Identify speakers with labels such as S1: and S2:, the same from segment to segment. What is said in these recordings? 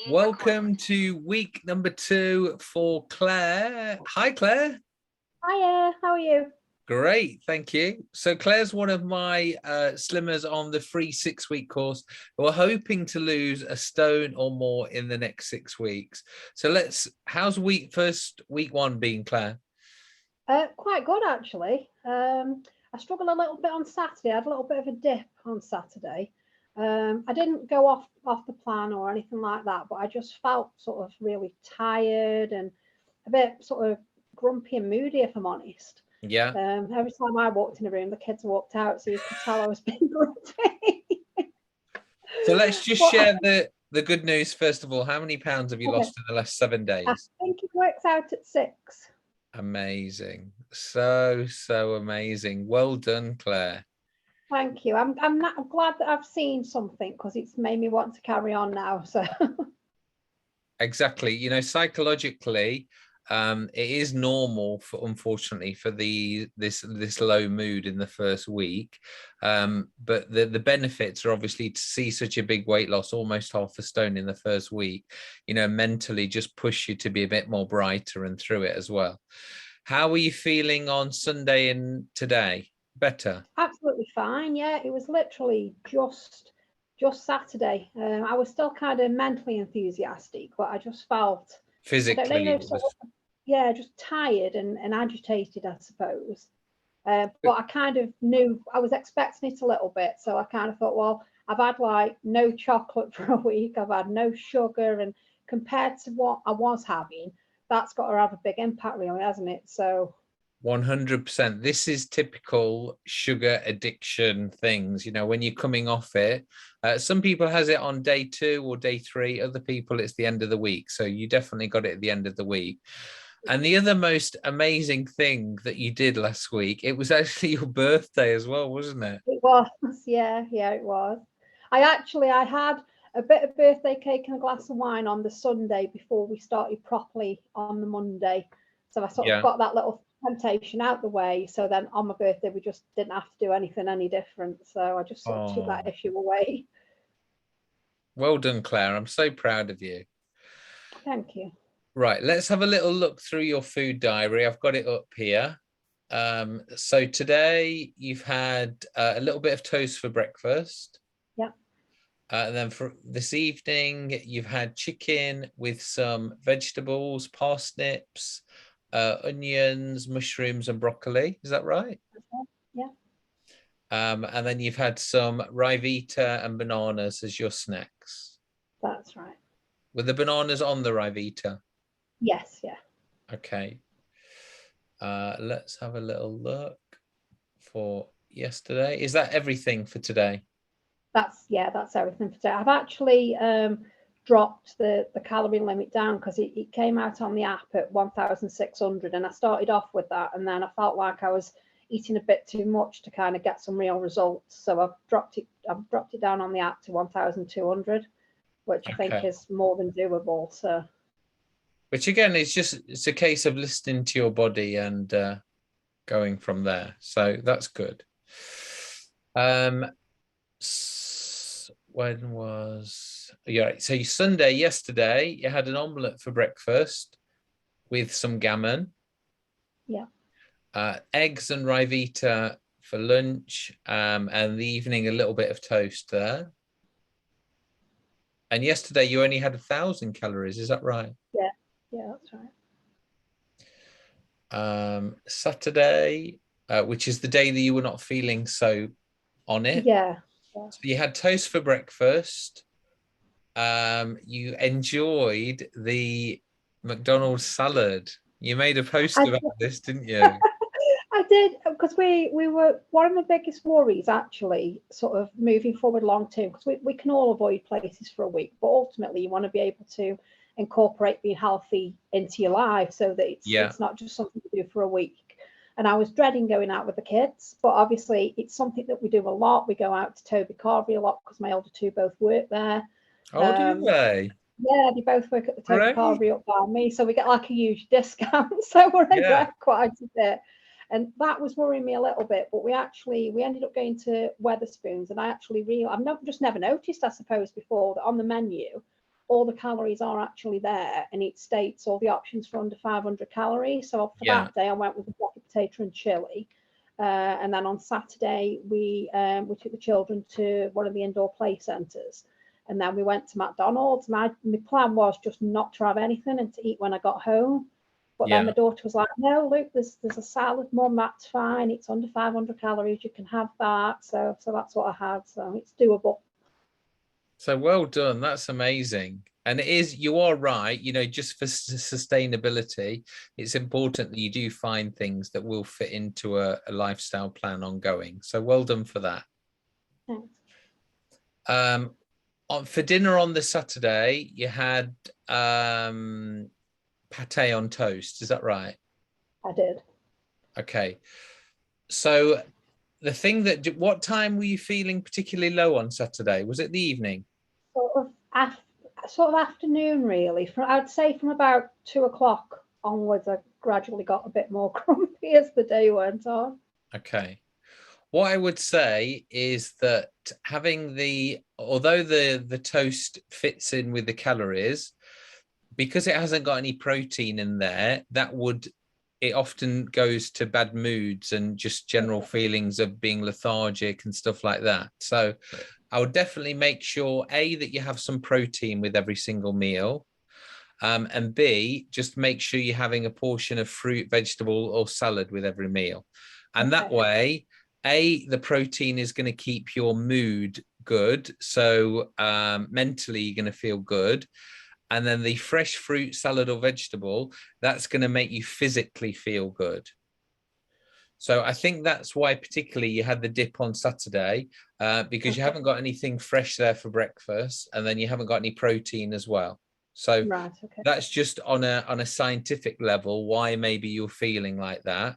S1: Welcome to week number 2 for Claire. Hi, Claire.
S2: Hiya, how are you?
S1: Great, thank you. So Claire's one of my slimmers on the free 6-week course who are hoping to lose a stone or more in the next 6 weeks. So how's week 1 been, Claire?
S2: Quite good, actually. I struggled a little bit on Saturday. I had a little bit of a dip on Saturday. I didn't go off the plan or anything like that, but I just felt sort of really tired and a bit sort of grumpy and moody, if I'm honest.
S1: Yeah.
S2: Every time I walked in the room, the kids walked out, so you could tell I was being grumpy.
S1: So let's just share the good news first of all. How many pounds have you lost in the last 7 days?
S2: I think it works out at 6.
S1: Amazing. So amazing. Well done, Claire.
S2: Thank you. I'm glad that I've seen something because it's made me want to carry on now. So
S1: exactly. You know, psychologically, it is normal unfortunately for this low mood in the first week. But the benefits are obviously to see such a big weight loss, almost half a stone in the first week, you know, mentally just push you to be a bit more brighter and through it as well. How are you feeling on Sunday and today? Better?
S2: Absolutely fine. Yeah, it was literally just Saturday. I was still kind of mentally enthusiastic, but I just felt
S1: physically,
S2: just tired and agitated, I suppose. But I kind of knew I was expecting it a little bit, so I kind of thought, well, I've had like no chocolate for a week, I've had no sugar, and compared to what I was having, that's got to have a big impact, really, hasn't it? So
S1: 100%. This is typical sugar addiction things. You know, when you're coming off it, some people has it on day 2 or day 3. Other people, it's the end of the week. So you definitely got it at the end of the week. And the other most amazing thing that you did last week, it was actually your birthday as well, wasn't it?
S2: It was, yeah, it was. I had a bit of birthday cake and a glass of wine on the Sunday before we started properly on the Monday. So I sort of got that little temptation out the way. So then on my birthday, we just didn't have to do anything any different. So I just sort of took that issue away.
S1: Well done, Claire. I'm so proud of you.
S2: Thank you.
S1: Right, let's have a little look through your food diary. I've got it up here. So today you've had a little bit of toast for breakfast.
S2: Yeah.
S1: And then for this evening, you've had chicken with some vegetables, parsnips, onions, mushrooms, and broccoli. Is that right?
S2: Yeah.
S1: And then you've had some Ryvita and bananas as your snacks.
S2: That's right.
S1: Were the bananas on the Ryvita?
S2: Yes, yeah.
S1: Okay. Let's have a little look for yesterday. Is that everything for today?
S2: That's everything for today. I've actually dropped the calorie limit down because it came out on the app at 1,600, and I started off with that, and then I felt like I was eating a bit too much to kind of get some real results. So I've dropped it down on the app to 1,200, which I think is more than doable. So,
S1: which again is it's a case of listening to your body and going from there. So that's good. When was so Sunday yesterday you had an omelette for breakfast with some gammon, eggs and Ryvita for lunch, and the evening a little bit of toast there. And yesterday you only had 1,000 calories, is that right?
S2: Yeah, that's
S1: right. Saturday, which is the day that you were not feeling so on it.
S2: Yeah.
S1: So you had toast for breakfast. You enjoyed the McDonald's salad. You made a post about this, didn't you?
S2: I did, because we were, one of the biggest worries actually sort of moving forward long term, because we can all avoid places for a week, but ultimately you want to be able to incorporate being healthy into your life so that it's not just something to do for a week. And I was dreading going out with the kids, but obviously it's something that we do a lot. We go out to Toby Carvery a lot because my older two both work there.
S1: Oh, do they?
S2: Yeah, they both work at the Toby Carvery up by me, so we get like a huge discount. So we're in there quite a bit. And that was worrying me a little bit, but we ended up going to Wetherspoons, and I actually I've just never noticed, I suppose, before that on the menu all the calories are actually there, and it states all the options for under 500 calories. So for
S1: Yeah.
S2: that day, I went with a block of potato and chili. And then on Saturday, we took the children to one of the indoor play centres. And then we went to McDonald's. My plan was just not to have anything and to eat when I got home. But then my daughter was like, no, Luke, there's a salad, Mum, that's fine. It's under 500 calories. You can have that. So that's what I had. So it's doable.
S1: So well done. That's amazing. And it is, you are right, you know, just for sustainability, it's important that you do find things that will fit into a lifestyle plan ongoing. So well done for that.
S2: Thanks.
S1: For dinner on the Saturday, you had pate on toast. Is that right?
S2: I did.
S1: Okay. So the thing that, what time were you feeling particularly low on Saturday? Was it the evening?
S2: Sort of afternoon, really. I'd say from about 2 o'clock onwards, I gradually got a bit more grumpy as the day went on.
S1: Okay. What I would say is that although the toast fits in with the calories, because it hasn't got any protein in there, it often goes to bad moods and just general feelings of being lethargic and stuff like that. So I would definitely make sure, A, that you have some protein with every single meal. And B, just make sure you're having a portion of fruit, vegetable, or salad with every meal. And that way, A, the protein is going to keep your mood good. So mentally, you're going to feel good. And then the fresh fruit, salad, or vegetable, that's going to make you physically feel good. So I think that's why particularly you had the dip on Saturday, because you haven't got anything fresh there for breakfast, and then you haven't got any protein as well. So that's just on a scientific level why maybe you're feeling like that.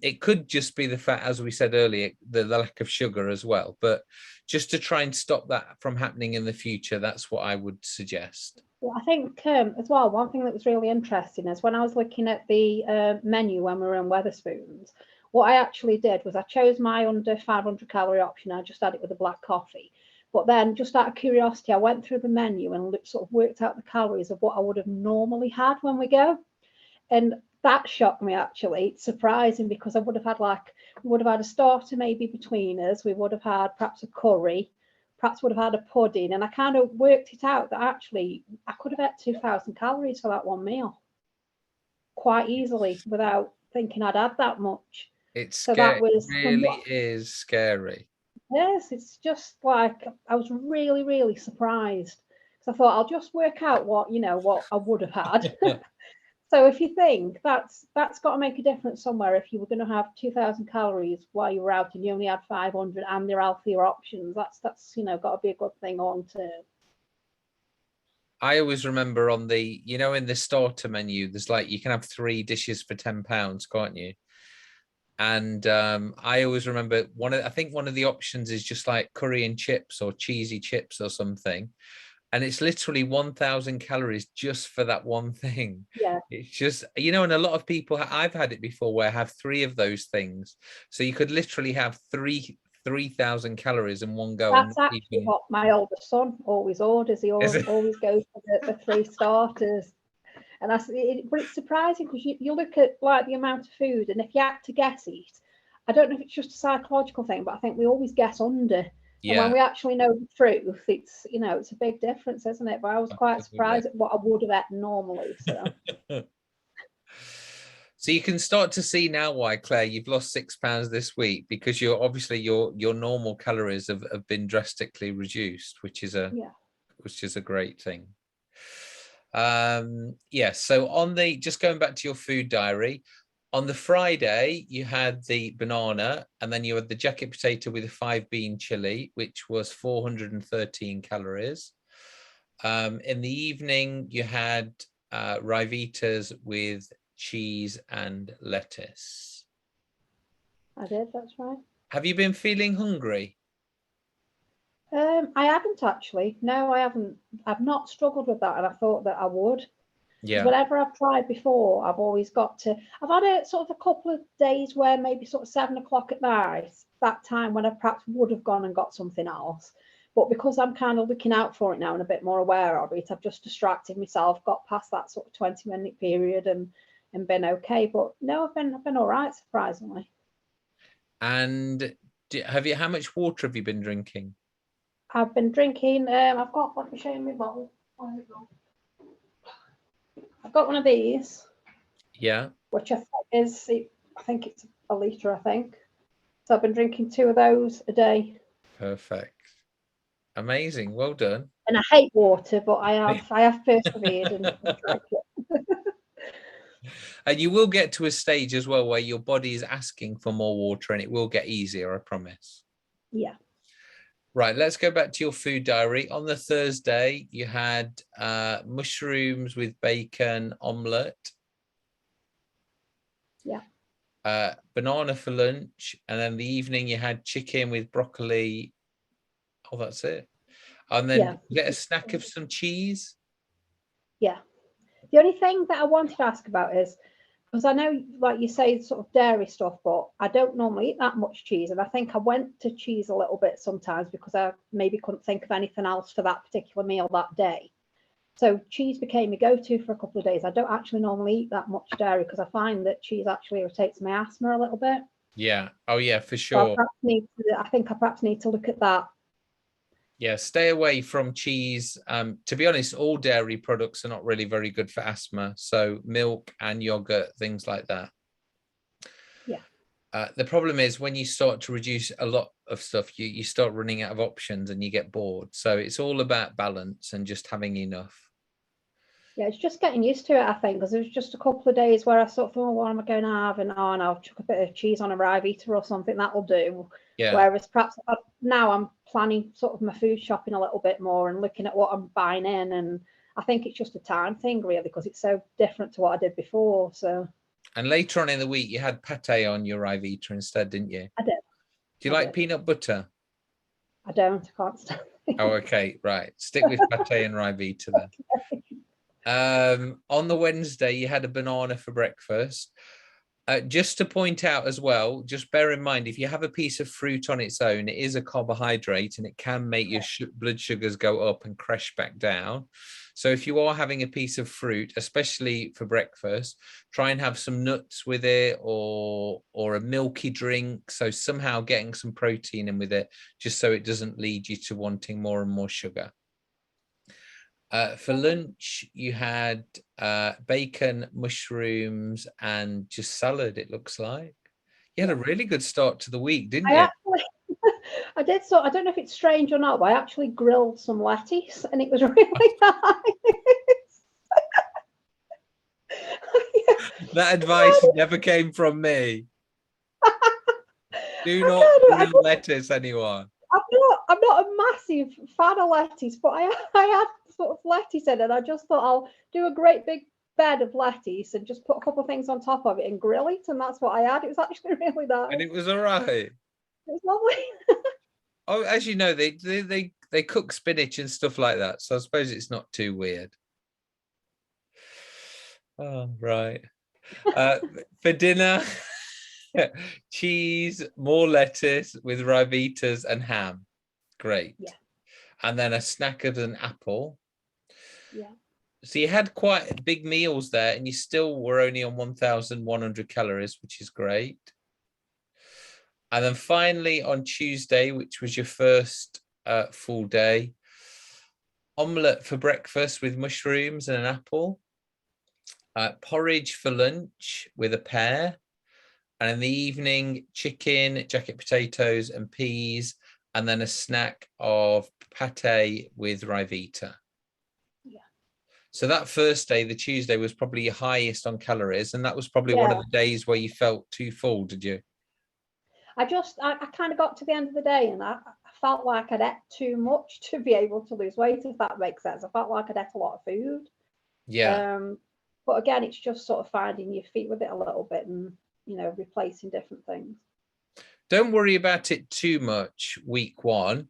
S1: It could just be the fact, as we said earlier, the lack of sugar as well. But just to try and stop that from happening in the future, that's what I would suggest.
S2: Well, I think as well, one thing that was really interesting is when I was looking at the menu when we were in Wetherspoons, what I actually did was I chose my under 500 calorie option. I just had it with a black coffee. But then just out of curiosity, I went through the menu and sort of worked out the calories of what I would have normally had when we go. And that shocked me, actually. It's surprising because we would have had a starter maybe between us. We would have had perhaps a curry, perhaps would have had a pudding. And I kind of worked it out that actually I could have had 2,000 calories for that one meal quite easily without thinking I'd had that much.
S1: It's scary. It really is scary.
S2: Yes, it's just like I was really, really surprised. So I thought I'll just work out what I would have had. So if you think that's got to make a difference somewhere, if you were going to have 2,000 calories while you were out and you only had 500 and there are healthier options, that's got to be a good thing long term.
S1: I always remember on the, in the starter menu, there's like, you can have 3 dishes for £10, can't you? And I always remember I think one of the options is just like curry and chips or cheesy chips or something. And it's literally 1,000 calories just for that one thing.
S2: Yeah.
S1: It's just, and a lot of people, I've had it before where I have 3 of those things. So you could literally have 3,000 calories in one go.
S2: That's actually what my oldest son always orders. He always goes for the 3 starters. And but it's surprising because you look at like the amount of food, and if you had to guess it, I don't know if it's just a psychological thing, but I think we always guess under. Yeah. And when we actually know the truth, it's it's a big difference, isn't it? But I was quite surprised at what I would have eaten normally. So.
S1: So you can start to see now why, Claire, you've lost £6 this week, because you're obviously your normal calories have been drastically reduced, which is a great thing. So just going back to your food diary, on the Friday you had the banana, and then you had the jacket potato with a 5-bean chili, which was 413 calories. In the evening you had Rivitas with cheese and lettuce.
S2: I did, that's right.
S1: Have you been feeling hungry?
S2: I haven't actually. No, I haven't. I've not struggled with that, and I thought that I would.
S1: Yeah.
S2: Whatever I've tried before, I've always got to. I've had a sort of a couple of days where maybe sort of 7 o'clock at night, that time when I perhaps would have gone and got something else. But because I'm kind of looking out for it now and a bit more aware of it, I've just distracted myself, got past that sort of 20-minute period and been okay. But no, I've been all right, surprisingly.
S1: And how much water have you been drinking?
S2: I've been drinking, I've got, let me show you my bottle. I've got one of these.
S1: Yeah.
S2: Which I think it's a litre, I think. So I've been drinking 2 of those a day.
S1: Perfect. Amazing. Well done.
S2: And I hate water, but I have persevered and drank it.
S1: And you will get to a stage as well where your body is asking for more water, and it will get easier, I promise.
S2: Yeah.
S1: Right, let's go back to your food diary. On the Thursday, you had mushrooms with bacon omelette.
S2: Yeah.
S1: Banana for lunch, and then the evening you had chicken with broccoli. Oh, that's it. And then get a snack of some cheese.
S2: Yeah. The only thing that I wanted to ask about is, because I know, like you say, sort of dairy stuff, but I don't normally eat that much cheese. And I think I went to cheese a little bit sometimes because I maybe couldn't think of anything else for that particular meal that day. So cheese became a go-to for a couple of days. I don't actually normally eat that much dairy because I find that cheese actually irritates my asthma a little bit.
S1: Yeah. Oh, yeah, for
S2: So
S1: sure.
S2: I think I perhaps need to look at that.
S1: Yeah, stay away from cheese. To be honest, all dairy products are not really very good for asthma. So milk and yogurt, things like that.
S2: Yeah.
S1: The problem is when you start to reduce a lot of stuff, you start running out of options and you get bored. So it's all about balance and just having enough.
S2: Yeah, it's just getting used to it, I think, because there was just a couple of days where I sort of thought, oh, what am I going to have? And I'll chuck a bit of cheese on a Rivita or something, that'll do.
S1: Yeah.
S2: Whereas perhaps now I'm planning sort of my food shopping a little bit more and looking at what I'm buying in. And I think it's just a time thing, really, because it's so different to what I did before. So.
S1: And later on in the week, you had pate on your Rivita instead, didn't you?
S2: I did.
S1: Do you like peanut butter?
S2: I don't. I can't stand it.
S1: Oh, okay. Right. Stick with pate and Rivita then. Okay. On the Wednesday, you had a banana for breakfast. Just to point out as well, just bear in mind, if you have a piece of fruit on its own, it is a carbohydrate and it can make your blood sugars go up and crash back down. So if you are having a piece of fruit, especially for breakfast, try and have some nuts with it or a milky drink. So somehow getting some protein in with it, just so it doesn't lead you to wanting more and more sugar. For lunch, you had bacon, mushrooms, and just salad, it looks like. You had a really good start to the week, didn't you?
S2: I did. So I don't know if it's strange or not, but I actually grilled some lettuce and it was really nice.
S1: That advice never came from me. Do not grill lettuce, anyone.
S2: I'm not a massive fan of lettuce, but I had sort of lettuce in it. And I just thought I'll do a great big bed of lettuce and just put a couple of things on top of it and grill it. And that's what I had. It was actually really nice.
S1: And it was all right.
S2: It was lovely.
S1: Oh, as you know, they cook spinach and stuff like that. So I suppose it's not too weird. Oh, right. For dinner, cheese, more lettuce with Rivitas and ham. Great.
S2: Yeah.
S1: And then a snack of an apple.
S2: Yeah.
S1: So you had quite big meals there and you still were only on 1,100 calories, which is great. And then finally on Tuesday, which was your first full day, omelette for breakfast with mushrooms and an apple, porridge for lunch with a pear, and in the evening, chicken, jacket potatoes and peas, and then a snack of pate with Rivita.
S2: Yeah.
S1: So that first day, the Tuesday, was probably your highest on calories, and that was probably one of the days where you felt too full, did you?
S2: I kind of got to the end of the day and I felt like I'd ate too much to be able to lose weight, if that makes sense. I felt like I'd ate a lot of food.
S1: Yeah.
S2: But again, it's just sort of finding your feet with it a little bit and, replacing different things.
S1: Don't worry about it too much week one.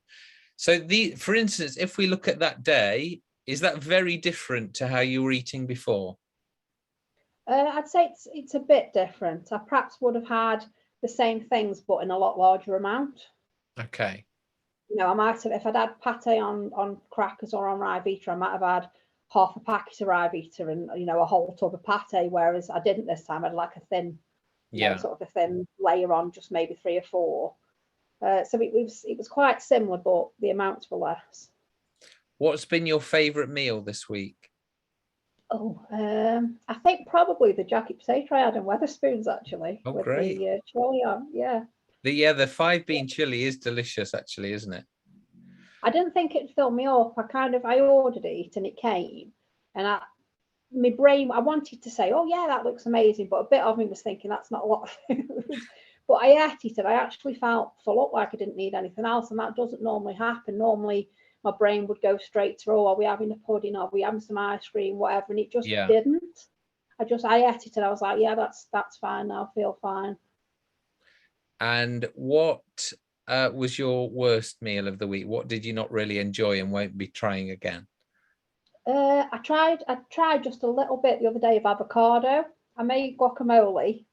S1: So for instance, if we look at that day, is that very different to how you were eating before?
S2: I'd say it's a bit different. I perhaps would have had the same things, but in a lot larger amount.
S1: Okay.
S2: I might have, if I'd had pate on crackers or on Rivita, I might have had half a packet of Rivita and a whole tub of pate, whereas I didn't this time. I'd like a thin, sort of a thin layer on, just maybe 3 or 4. So it was quite similar, but the amounts were less.
S1: What's been your favourite meal this week?
S2: Oh, I think probably the jacket potato I had in Weatherspoons, actually.
S1: Oh,
S2: with
S1: great.
S2: the chili on. Yeah.
S1: The 5-bean chili is delicious, actually, isn't it?
S2: I didn't think it'd fill me up. I ordered it and it came, and my brain, I wanted to say, oh yeah, that looks amazing, but a bit of me was thinking that's not a lot of food. But I ate it and I actually felt full up, like I didn't need anything else, and that doesn't normally happen. Normally my brain would go straight to, oh, are we having a pudding, are we having some ice cream, whatever, and it just didn't. I ate it and I was like, yeah, that's fine now, I feel fine.
S1: And what was your worst meal of the week? What did you not really enjoy and won't be trying again?
S2: I tried just a little bit the other day of avocado. I made guacamole,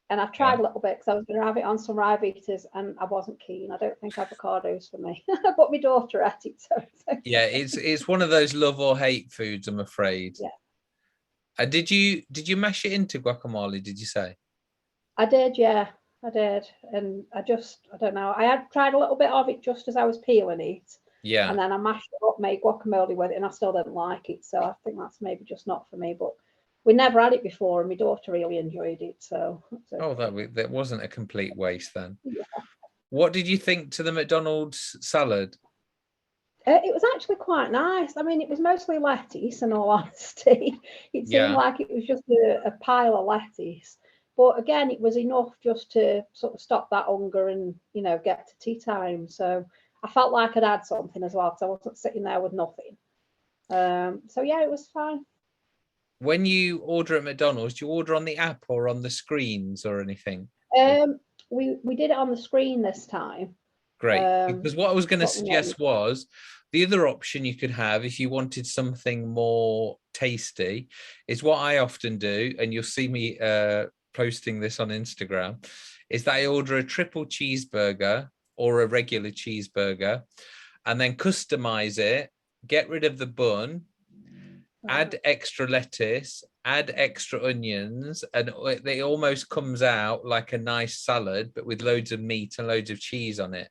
S2: and I tried a little bit because I was going to have it on some Rivitas, and I wasn't keen. I don't think avocado's for me, but my daughter ate it. So
S1: yeah, it's one of those love or hate foods, I'm afraid.
S2: Yeah.
S1: Did you mash it into guacamole? Did you say?
S2: I did, yeah, I did, and I don't know. I had tried a little bit of it just as I was peeling it.
S1: Yeah.
S2: And then I mashed it up, made guacamole with it, and I still didn't like it. So I think that's maybe just not for me. But we never had it before, and my daughter really enjoyed it. So
S1: oh, that wasn't a complete waste then.
S2: Yeah.
S1: What did you think to the McDonald's salad?
S2: It was actually quite nice. I mean, it was mostly lettuce, in all honesty. It seemed like it was just a pile of lettuce. But again, it was enough just to sort of stop that hunger and, get to tea time. So I felt like I'd had something as well, because I wasn't sitting there with nothing. So yeah, it was fine.
S1: When you order at McDonald's, do you order on the app or on the screens or anything?
S2: We did it on the screen this time.
S1: Great, because what I was going to suggest was the other option you could have if you wanted something more tasty is what I often do, and you'll see me posting this on Instagram, is that I order a triple cheeseburger or a regular cheeseburger and then customize it, get rid of the bun, add extra lettuce, add extra onions, and it almost comes out like a nice salad, but with loads of meat and loads of cheese on it.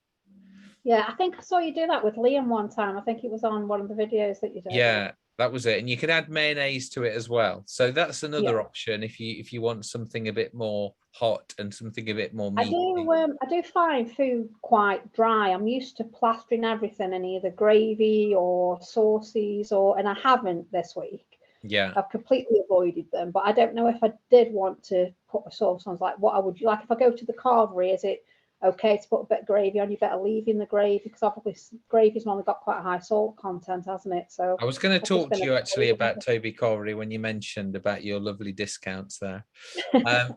S2: Yeah, I think I saw you do that with Liam one time. I think it was on one of the videos that you did.
S1: Yeah, that was it. And you can add mayonnaise to it as well. So that's another option if you want something a bit more hot and something a bit more meaty.
S2: I do find food quite dry. I'm used to plastering everything in either gravy or sauces, and I haven't this week.
S1: Yeah,
S2: I've completely avoided them. But I don't know if I did want to put a sauce on. Like, what I would like if I go to the carvery, is it okay to put a bit of gravy on? You better leave in the gravy, because obviously gravy's normally got quite a high salt content, hasn't it? So
S1: I was going to talk to you actually about Toby Carvery when you mentioned about your lovely discounts there.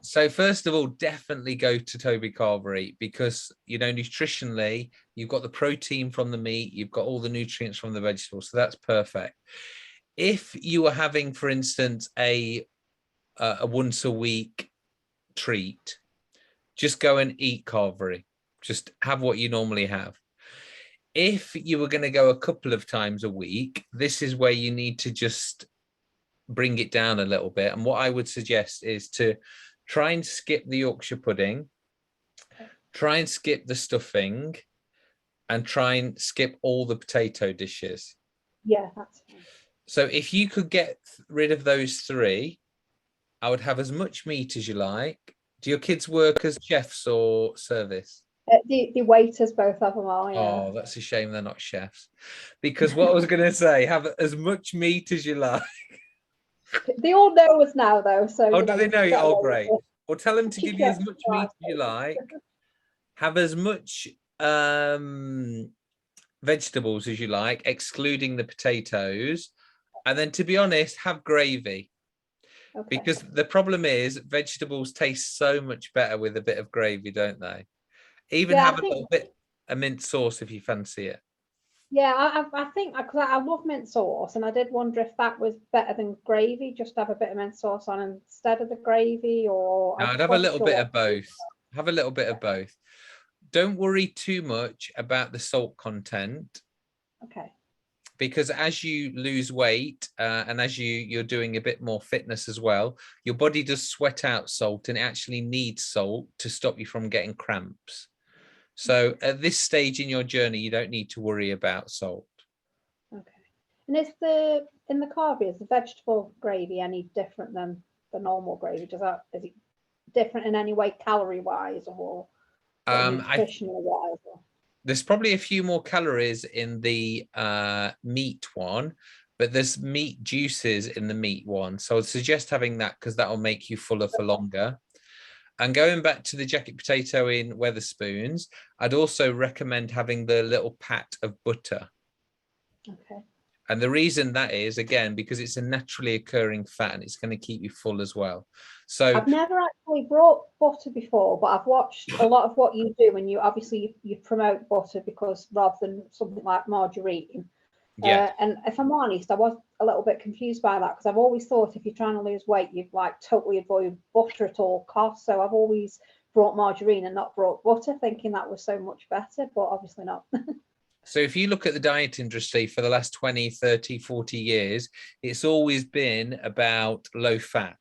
S1: So first of all, definitely go to Toby Carvery, because nutritionally you've got the protein from the meat, you've got all the nutrients from the vegetables, so that's perfect. If you are having, for instance, a once a week treat, just go and eat Carvery. Just have what you normally have. If you were going to go a couple of times a week, this is where you need to just bring it down a little bit. And what I would suggest is to try and skip the Yorkshire pudding, try and skip the stuffing, and try and skip all the potato dishes.
S2: Yeah, that's fine.
S1: So if you could get rid of those 3, I would have as much meat as you like. Do your kids work as chefs or service?
S2: The waiters, both of them are. Yeah.
S1: Oh, that's a shame they're not chefs. Because what I was going to say, have as much meat as you like.
S2: They all know us now, though. So.
S1: Oh, do they know you? Oh, great. Well, tell them to give you as much meat as you like. Have as much vegetables as you like, excluding the potatoes. And then, to be honest, have gravy. Okay. Because the problem is vegetables taste so much better with a bit of gravy, don't they? Even have a little bit of mint sauce if you fancy it.
S2: Yeah, I think, because I love mint sauce, and I did wonder if that was better than gravy, just have a bit of mint sauce on instead of the gravy, or...
S1: No, I'd have a little bit of both. Have a little bit of both. don't worry too much about the salt content.
S2: Okay.
S1: Because as you lose weight and as you're doing a bit more fitness as well, your body does sweat out salt, and it actually needs salt to stop you from getting cramps. So at this stage in your journey, you don't need to worry about salt.
S2: Okay. And in the carby, is the vegetable gravy any different than the normal gravy? Is it different in any way, calorie wise, or nutritional wise?
S1: There's probably a few more calories in the meat one, but there's meat juices in the meat one. So I'd suggest having that because that will make you fuller for longer. And going back to the jacket potato in Wetherspoons, I'd also recommend having the little pat of butter.
S2: Okay.
S1: And the reason that is, again, because it's a naturally occurring fat and it's going to keep you full as well. So
S2: I've never actually brought butter before, but I've watched a lot of what you do, and you obviously you promote butter because rather than something like margarine.
S1: yeah.
S2: And if I'm honest, I was a little bit confused by that because I've always thought if you're trying to lose weight, you'd like totally avoid butter at all costs. So I've always brought margarine and not brought butter, thinking that was so much better, but obviously not.
S1: So if you look at the diet industry for the last 20, 30, 40 years, it's always been about low fat.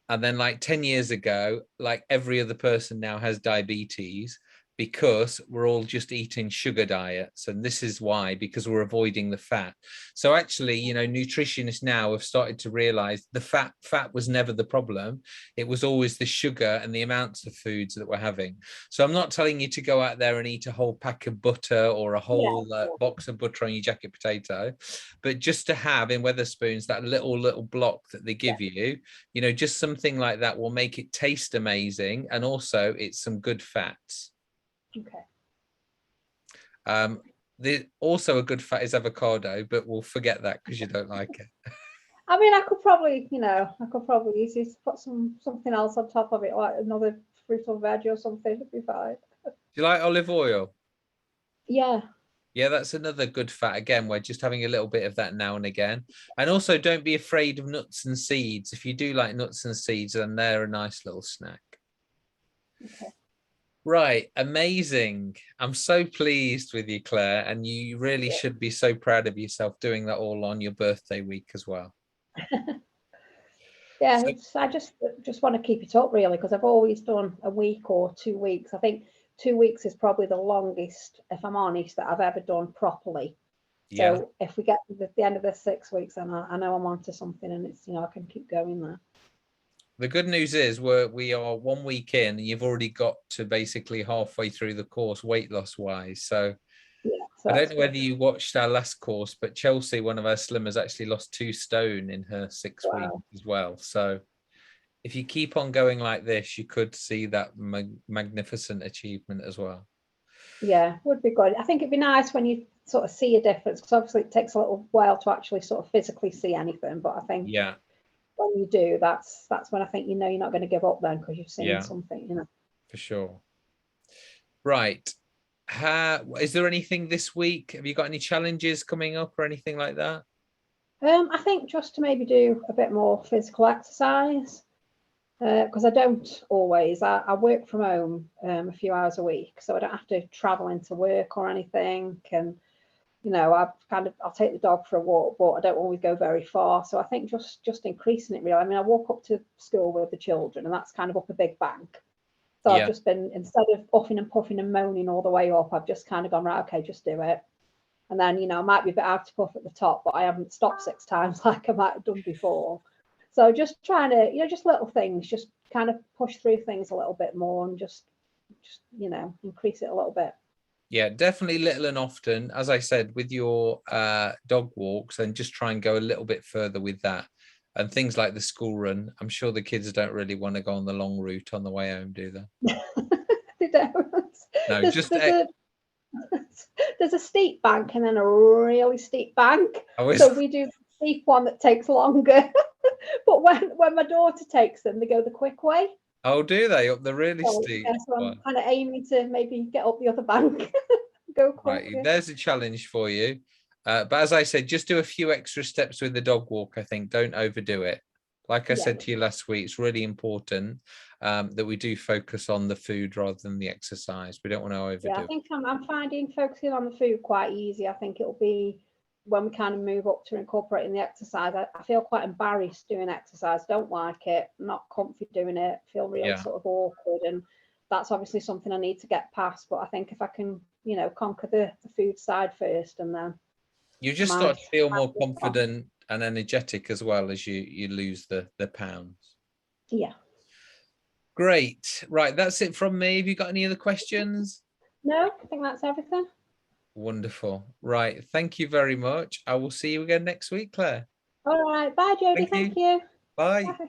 S1: And then like 10 years ago, like every other person now has diabetes because we're all just eating sugar diets. And this is why, because we're avoiding the fat. So actually, you know, nutritionists now have started to realize the fat was never the problem. It was always the sugar and the amounts of foods that we're having. So I'm not telling you to go out there and eat a whole pack of butter or a whole box of butter on your jacket potato, but just to have in Wetherspoons that little block that they give you, you know, just something like that will make it taste amazing. And also it's some good fats.
S2: Okay.
S1: Also a good fat is avocado, but we'll forget that because you don't like it.
S2: I mean, I could probably easily put something else on top of it, like another fruit or veg or something. It'd be fine.
S1: Do you like olive oil?
S2: Yeah.
S1: Yeah, that's another good fat. Again, we're just having a little bit of that now and again. And also don't be afraid of nuts and seeds. If you do like nuts and seeds, then they're a nice little snack.
S2: Okay.
S1: Right, amazing. I'm so pleased with you, Claire, and you really should be so proud of yourself doing that all on your birthday week as well.
S2: Yeah, I just want to keep it up really because I've always done a week or 2 weeks. I think 2 weeks is probably the longest, if I'm honest, that I've ever done properly.
S1: Yeah.
S2: So if we get to the end of the 6 weeks, then I know I'm onto something, and it's, you know, I can keep going there.
S1: The good news is we are 1 week in, and you've already got to basically halfway through the course weight loss wise. So
S2: yeah, so
S1: I don't know whether you watched our last course, but Chelsea, one of our slimmers, actually lost 2 stone in her 6 weeks as well. So if you keep on going like this, you could see that magnificent achievement as well.
S2: Yeah, would be good. I think it'd be nice when you sort of see a difference because obviously it takes a little while to actually sort of physically see anything. But I think when you do, that's when I think, you know, you're not going to give up then because you've seen something, you know.
S1: For sure. Right. Is there anything this week? Have you got any challenges coming up or anything like that?
S2: I think just to maybe do a bit more physical exercise because I don't always. I work from home a few hours a week, so I don't have to travel into work or anything. And you know, I'll take the dog for a walk, but I don't always go very far. So I think just increasing it really. I mean, I walk up to school with the children, and that's kind of up a big bank. So I've just been, instead of puffing and puffing and moaning all the way up, I've just kind of gone, right, okay, just do it. And then, you know, I might be a bit out of puff at the top, but I haven't stopped 6 times like I might have done before. So just trying to, you know, just little things, just kind of push through things a little bit more and just you know, increase it a little bit.
S1: Yeah, definitely little and often. As I said, with your dog walks, and just try and go a little bit further with that. And things like the school run, I'm sure the kids don't really want to go on the long route on the way home, do they?
S2: They don't.
S1: No,
S2: there's a steep bank and then a really steep bank. So we do the steep one that takes longer. But when my daughter takes them, they go the quick way.
S1: Oh, do they? Up the really steep?
S2: Yeah, so I'm kind of aiming to maybe get up the other bank. Go quick.
S1: Right, there's a challenge for you. But as I said, just do a few extra steps with the dog walk, I think. Don't overdo it. Like I
S2: Yeah.
S1: said to you last week, it's really important that we do focus on the food rather than the exercise. We don't want to overdo
S2: Yeah, I
S1: it.
S2: think I'm finding focusing on the food quite easy. I think it'll be when we kind of move up to incorporating the exercise. I feel quite embarrassed doing exercise, don't like it, not comfy doing it, feel real
S1: Yeah.
S2: sort of awkward. And that's obviously something I need to get past. But I think if I can, conquer the food side first, and then
S1: You
S2: I
S1: just start
S2: might
S1: to feel
S2: might
S1: more
S2: be fine.
S1: confident and energetic as well as you lose the pounds.
S2: Yeah.
S1: Great. Right, that's it from me. Have you got any other questions?
S2: No, I think that's everything.
S1: Wonderful. Right. Thank you very much. I will see you again next week, Claire.
S2: All right. Bye, Jody.
S1: Thank you.
S2: Thank you.
S1: Bye.
S2: Bye.